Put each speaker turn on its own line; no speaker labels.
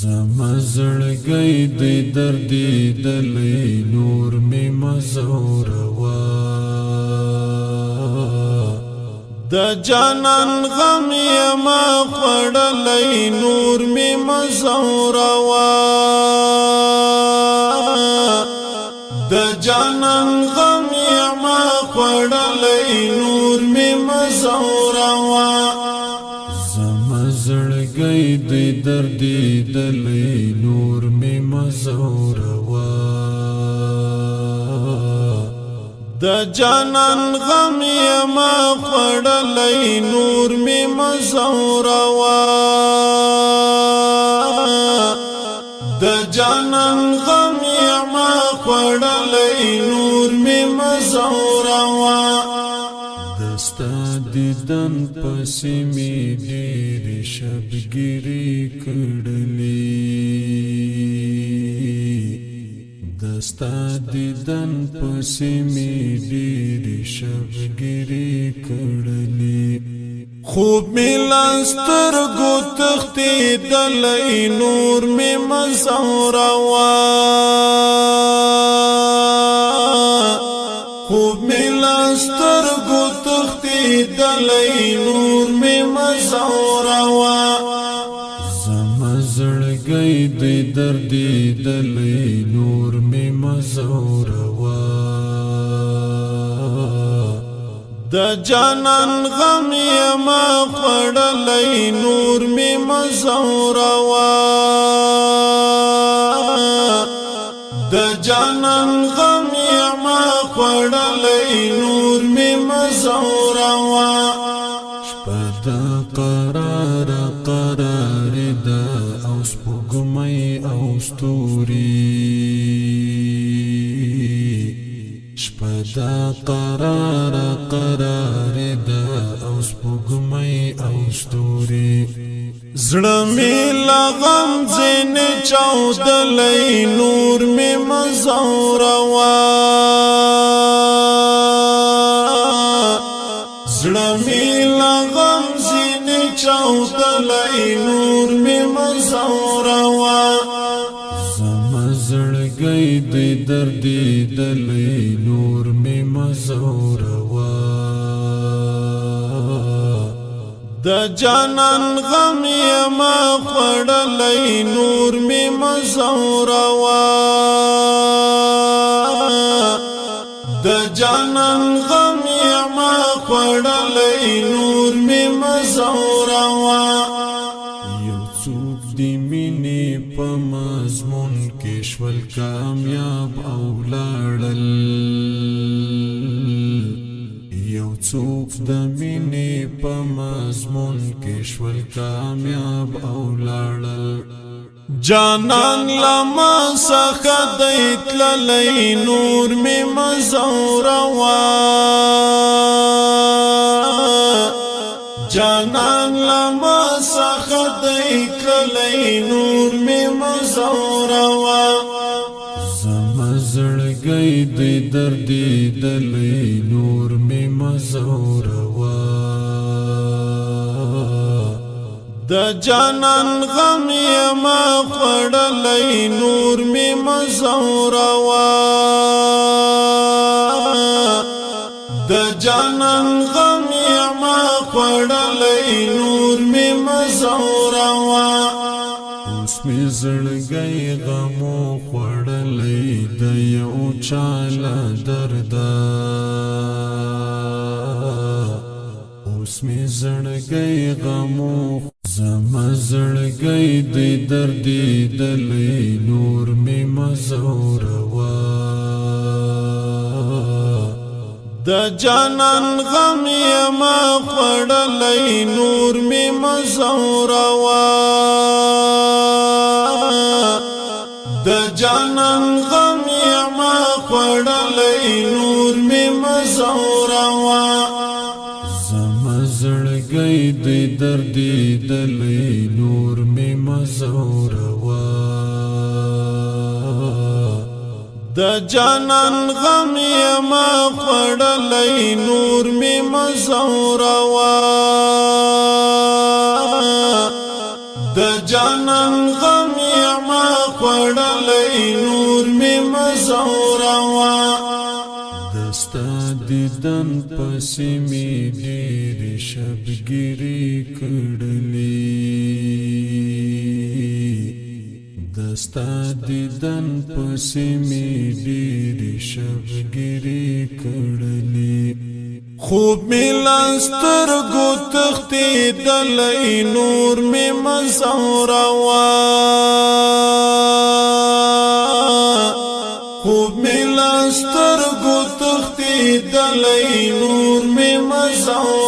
زما زړګی د دردې دلی نور می مزوروا د جانان غم یما خوړلی نور می مزوروا د جانان غم یما خوړلی نور می مزوروا زړګی د دردې دلی نور می مزوروا د جانان غم یما خوړلی نور می مزوروا د جانان غم یما خوړلی نور می مزوروا دستا دیدن پسی می دیر شبگیری کڑلی دستا دیدن پسی می دیر شبگیری کڑلی خوب می لاستر گو تختی دلی نور می مزوروا خوب می لاستر گو تختی دلی نور می مزوروا زما زړګی د دردې دلی نور می مزوروا د جانان غم یما خوړلی نور می مزوروا د جانان غم یما خوړلی نور می مزوروا شپه د قرار قرار ده او سپوږمۍ او ستوري شپه د قرار قرار ده او سپوږمۍ او ستوري زړه می لا غم ځینې چاودلی نور می مزوروا زړه می لا غم ځینې چاودلی نور می مزوروا زما زړګی د دردې دلی نور می مزوروا د جانان غم یما خوړلی نور می مزوروا د جانان غم یما خوړلی نور می مزوروا یو څوک دی مینې په مضمون کې شول کامیاب او لاړل یو څوک د مینې په مضمون کې شول کامیاب او لاړل جانان لما څخه دی تللی نور می مزوروا جانان لما څخه دی تللی نور می مزوروا زما زړګی د دردې دلی نور می مزوروا د جانان غم یما خوړلی نور می مزوروا د جانان غم یما خوړلی نور می مزوروا اوس می زړګی غمو خوړلی د یو چاله درده اوس می زړګی غمو زما زړګی د دردې دلی نور می مزوروا د جانان غم یما خوړلی نور می مزوروا د جانان غم یما خوړلی نور می مزوروا زما زړګی د دردې دلی نور می مزوروا د جانان غم یما خوړلی نور می مزوروا د جانان غم خړلې نور می مزوروا
دستا دیدن پسې می ډېر شبګری کړلې دستا دیدن پسې می ډېر شبګری کړلې
خوب می لاستر گو تختی دلئی نور می مزوروا خوب می لاستر گو تختی دلئی نور می مزوروا